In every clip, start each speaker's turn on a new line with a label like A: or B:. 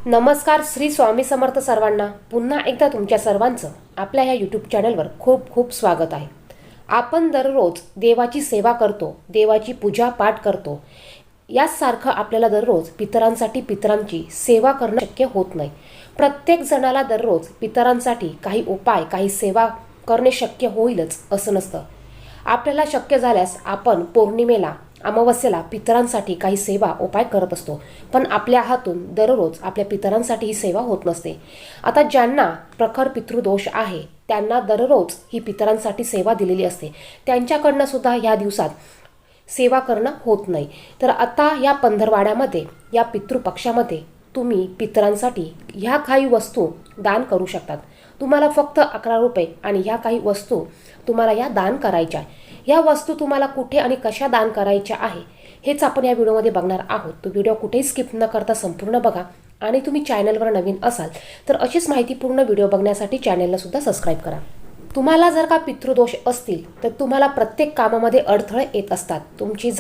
A: नमस्कार. श्री स्वामी समर्थ सर्वांना. पुन्हा एकदा तुमच्या सर्वांचं आपल्या ह्या यूट्यूब चॅनलवर खूप खूप स्वागत आहे. आपण दररोज देवाची सेवा करतो, देवाची पूजा पाठ करतो. यासारखं आपल्याला दररोज पितरांची सेवा करणं शक्य होत नाही. प्रत्येक जणाला दररोज पितरांसाठी काही उपाय, काही सेवा करणे शक्य होईलच असं नसतं. आपल्याला शक्य झाल्यास आपण पौर्णिमेला, अमावस्येला पितरांसाठी काही सेवा उपाय करत असतो, पण आपल्या हातून दररोज आपल्या पितरांसाठी ही सेवा होत नसते. आता ज्यांना प्रखर पितृदोष आहे त्यांना दररोज ही पितरांसाठी सेवा दिलेली असते, त्यांच्याकडनं सुद्धा ह्या दिवसात सेवा करणं होत नाही. तर आता या पंधरवाड्यामध्ये, या पितृपक्षामध्ये तुम्ही पितरांसाठी ह्या काही वस्तू दान करू शकतात. तुम्हाला फक्त 11 रुपये आणि ह्या काही वस्तू तुम्हाला या दान करायच्या आहे. या वस्तू तुम्हाला कुठे आणि कशा दान करायच्या आहे हेच आपण या व्हिडिओमध्ये बघणार आहोत. तो व्हिडिओ कुठेही स्किप न करता संपूर्ण बघा. आणि तुम्ही चॅनलवर नवीन असाल तर अशीच माहितीपूर्ण व्हिडिओ बघण्यासाठी चॅनलला सुद्धा सबस्क्राईब करा. तुम्हाला जर का पितृदोष असतील तर तुम्हाला प्रत्येक कामामध्ये अडथळे येत असतात. तुमची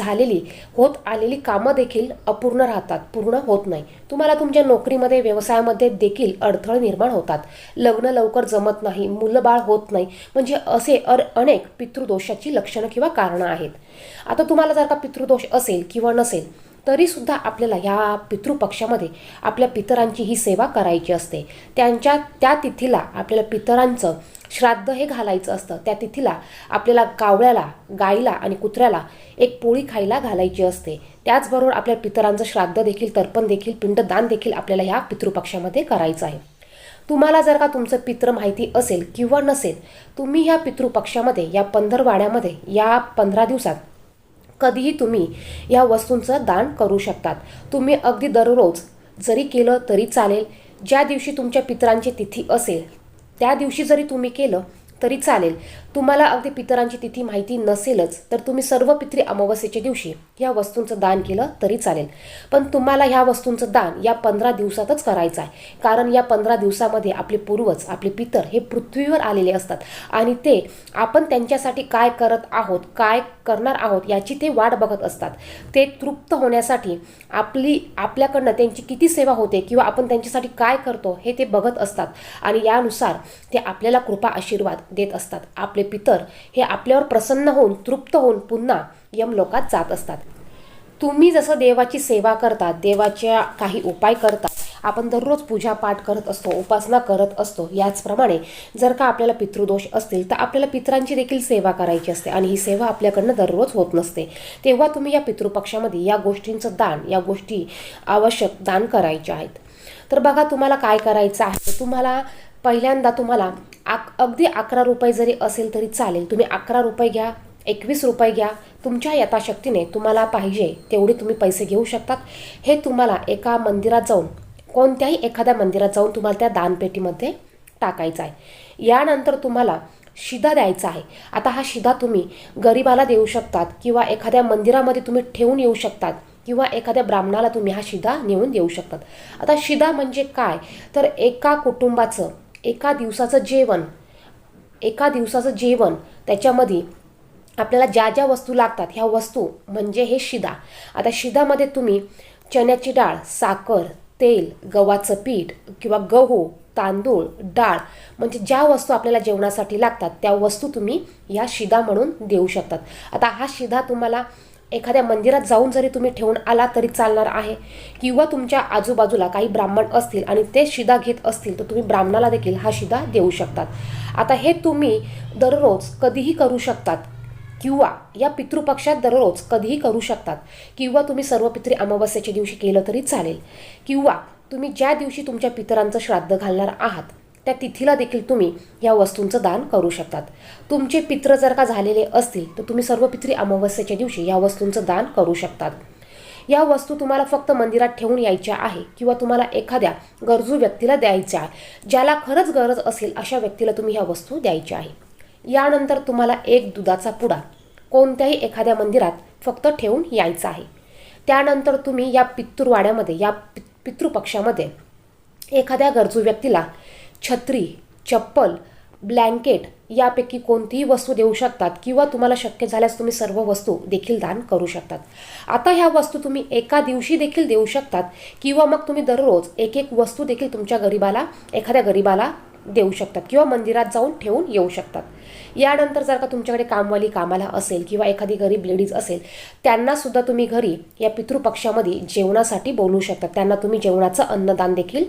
A: होत आलेली कामं देखील अपूर्ण राहतात, पूर्ण होत नाही. तुम्हाला तुमच्या नोकरीमध्ये, व्यवसायामध्ये देखील अडथळे निर्माण होतात. लग्न लवकर जमत नाही, मुलंबाळ होत नाही. म्हणजे असे अनेक पितृदोषाची लक्षणं किंवा कारणं आहेत. आता तुम्हाला जर का पितृदोष असेल किंवा नसेल तरीसुद्धा आपल्याला ह्या पितृपक्षामध्ये आपल्या पितरांची ही सेवा करायची असते. त्या तिथीला आपल्याला पितरांचं श्राद्ध हे घालायचं असतं. त्या तिथीला आपल्याला कावळ्याला, गाईला आणि कुत्र्याला एक पोळी खायला घालायची असते. त्याचबरोबर आपल्या पितरांचं श्राद्ध देखील, तर्पण देखील, पिंडदान देखील आपल्याला ह्या पितृपक्षामध्ये करायचं आहे. तुम्हाला जर का तुमचं पित्र माहिती असेल किंवा नसेल, तुम्ही ह्या पितृपक्षामध्ये, या पंधरवाड्यामध्ये, या 15 दिवसात कधीही तुम्ही या वस्तूंचं दान करू शकतात. तुम्ही अगदी दररोज जरी केलं तरी चालेल. ज्या दिवशी तुमच्या पितरांची तिथी असेल त्या दिवशी जरी तुम्ही केलं तरी चालेल. तुम्हाला अगदी पितरांची तिथी माहिती नसेलच तर तुम्ही सर्व पितरी अमावस्येच्या दिवशी या वस्तूंचं दान केलं तरी चालेल. पण तुम्हाला ह्या वस्तूंचं दान या 15 दिवसातच करायचं आहे. कारण या 15 दिवसामध्ये आपले पूर्वज, आपले पितर हे पृथ्वीवर आलेले असतात आणि ते आपण त्यांच्यासाठी काय करत आहोत, काय करणार आहोत याची ते वाट बघत असतात. ते तृप्त होण्यासाठी आपल्याकडनं त्यांची किती सेवा होते किंवा आपण त्यांच्यासाठी काय करतो हे ते बघत असतात आणि यानुसार ते आपल्याला कृपा आशीर्वाद देत असतात. आपले पितर हे आपल्यावर प्रसन्न होऊन, तृप्त होऊन पुन्हा यमलोकात जात असतात. तुम्ही जसं देवाची सेवा करतात, देवाच्या काही उपाय करतात, आपण दररोज पूजा पाठ करत असतो, उपासना करत असतो, याचप्रमाणे जर का आपल्याला पितृदोष असतील तर आपल्याला पितरांची देखील सेवा करायची असते आणि ही सेवा आपल्याकडनं दररोज होत नसते. तेव्हा तुम्ही या पितृपक्षामध्ये या गोष्टींचं दान, या गोष्टी आवश्यक दान करायच्या आहेत. तर बघा, तुम्हाला काय करायचं आहे. तुम्हाला पहिल्यांदा अगदी 11 रुपये जरी असेल तरी चालेल. तुम्ही 11 रुपये घ्या, 21 रुपये घ्या, तुमच्या यथाशक्तीने तुम्हाला पाहिजे तेवढे तुम्ही पैसे घेऊ शकतात. हे तुम्हाला एका मंदिरात जाऊन, कोणत्याही एखाद्या मंदिरात जाऊन तुम्हाला त्या दानपेटीमध्ये टाकायचं आहे. यानंतर तुम्हाला शिधा द्यायचा आहे. आता हा शिधा तुम्ही गरिबाला देऊ शकतात किंवा एखाद्या मंदिरामध्ये तुम्ही ठेवून येऊ शकतात किंवा एखाद्या ब्राह्मणाला तुम्ही हा शिधा नेऊन देऊ शकतात. आता शिधा म्हणजे काय, तर एका कुटुंबाचं एका दिवसाचं जेवण त्याच्यामध्ये आपल्याला ज्या ज्या वस्तू लागतात ह्या वस्तू म्हणजे हे शिधा. आता शिधामध्ये तुम्ही चण्याची डाळ, साखर, तेल, गव्हाचं पीठ किंवा गहू, तांदूळ, डाळ म्हणजे ज्या वस्तू आपल्याला जेवणासाठी लागतात त्या वस्तू तुम्ही या शिधा म्हणून देऊ शकतात. आता हा शिधा तुम्हाला एखाद्या मंदिरात जाऊन जरी तुम्ही ठेवून आला तरी चालणार आहे किंवा तुमच्या आजूबाजूला काही ब्राह्मण असतील आणि ते शिधा घेत असतील तर तुम्ही ब्राह्मणाला देखील हा शिधा देऊ शकतात. आता हे तुम्ही दररोज कधीही करू शकतात किंवा या पितृपक्षात दररोज कधीही करू शकतात किंवा तुम्ही सर्व पितरी अमावस्येच्या दिवशी केलं तरी चालेल किंवा तुम्ही ज्या दिवशी तुमच्या पितरांचं श्राद्ध घालणार आहात त्या तिथीला देखील तुम्ही या वस्तूंचं दान करू शकतात. तुमचे पित्र जर का झालेले असतील तर तुम्ही सर्व पितरी अमावस्येच्या दिवशी या वस्तूंचं दान करू शकतात. या वस्तू तुम्हाला फक्त मंदिरात ठेवून यायच्या आहे किंवा तुम्हाला एखाद्या गरजू व्यक्तीला द्यायच्या आहे. ज्याला खरंच गरज असेल अशा व्यक्तीला तुम्ही ह्या वस्तू द्यायच्या आहे. यानंतर तुम्हाला एक दुधाचा पुडा कोणत्याही एखाद्या मंदिरात फक्त ठेवून यायचा आहे. त्यानंतर तुम्ही या पितृवाड्यामध्ये, या पितृपक्षामध्ये एखाद्या गरजू व्यक्तीला छत्री, चप्पल, ब्लँकेट यापैकी कोणतीही वस्तू देऊ शकतात किंवा तुम्हाला शक्य झाल्यास तुम्ही सर्व वस्तू देखील दान करू शकतात. आता ह्या वस्तू तुम्ही एका दिवशी देखील देऊ शकतात किंवा मग तुम्ही दररोज एक एक वस्तू देखील तुमच्या एखाद्या गरीबाला देऊ शकतात किंवा मंदिरात जाऊन ठेवून येऊ शकतात. यानंतर जर का तुमच्याकडे कामवाली कामाला असेल किंवा एखादी गरीब लेडीज असेल, त्यांना सुद्धा तुम्ही घरी या पितृपक्षामध्ये जेवणासाठी बोलवू शकतात. त्यांना तुम्ही जेवणाचं अन्नदान देखील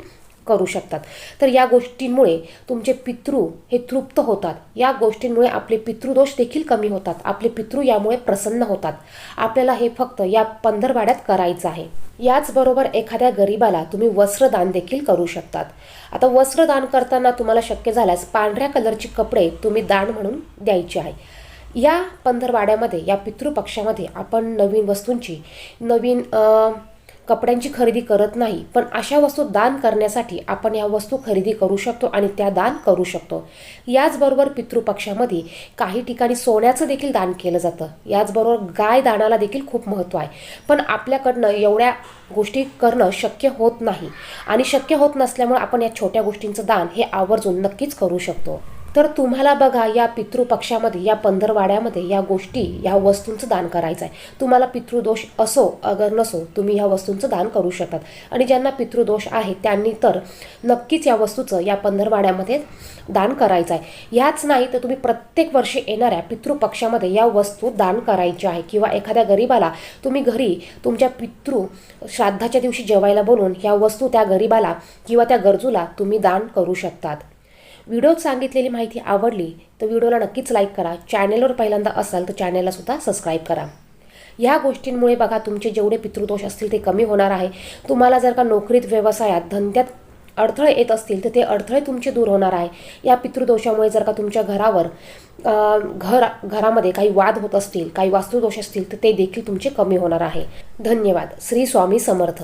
A: करू शकतात. तर या गोष्टींमुळे तुमचे पितृ हे तृप्त होतात. या गोष्टींमुळे आपले पितृदोष देखील कमी होतात. आपले पितृ यामुळे प्रसन्न होतात. आपल्याला हे फक्त या पंधरवाड्यात करायचं आहे. याचबरोबर एखाद्या गरीबाला तुम्ही वस्त्रदान देखील करू शकतात. आता वस्त्रदान करताना तुम्हाला शक्य झाल्यास पांढऱ्या कलरचे कपडे तुम्ही दान म्हणून द्यायचे आहे. या पंधरवाड्यामध्ये या पितृपक्षामध्ये आपण नवीन वस्तूंची कपड्यांची खरेदी करत नाही, पण अशा वस्तू दान करण्यासाठी आपण या वस्तू खरेदी करू शकतो आणि त्या दान करू शकतो. याचबरोबर पितृपक्षामध्ये काही ठिकाणी सोन्याचं देखील दान केलं जातं. याचबरोबर गाय दानाला देखील खूप महत्त्व आहे, पण आपल्याकडनं एवढ्या गोष्टी करणं शक्य होत नाही आणि शक्य होत नसल्यामुळे आपण या छोट्या गोष्टींचं दान हे आवर्जून नक्कीच करू शकतो. तर तुम्हाला बघा, या पितृपक्षामध्ये या पंधरवाड्यामध्ये या वस्तूंचं दान करायचं आहे. तुम्हाला पितृदोष असो अगर नसो, तुम्ही ह्या वस्तूंचं दान करू शकतात. आणि ज्यांना पितृदोष आहे त्यांनी तर नक्कीच या वस्तूचं या पंधरवाड्यामध्ये दान करायचं आहे. ह्याच नाही तर तुम्ही प्रत्येक वर्षी येणाऱ्या पितृपक्षामध्ये या वस्तू दान करायच्या आहे किंवा एखाद्या गरीबाला तुम्ही घरी तुमच्या श्राद्धाच्या दिवशी जेवायला बोलून ह्या वस्तू त्या गरीबाला किंवा त्या गरजूला तुम्ही दान करू शकतात. व्हिडिओत सांगितलेली माहिती आवडली तर व्हिडिओला नक्कीच लाईक करा. चॅनेलवर पहिल्यांदा असाल तर चॅनेलला सुद्धा सबस्क्राईब करा. या गोष्टींमुळे बघा तुमचे जेवढे पितृदोष असतील ते कमी होणार आहे. तुम्हाला जर का नोकरीत, व्यवसायात, धंद्यात अडथळे येत असतील तर ते अडथळे तुमचे दूर होणार आहे. या पितृदोषामुळे जर का तुमच्या घरामध्ये काही वाद होत असतील, काही वास्तुदोष असतील तर ते देखील तुमचे कमी होणार आहे. धन्यवाद. श्री स्वामी समर्थ.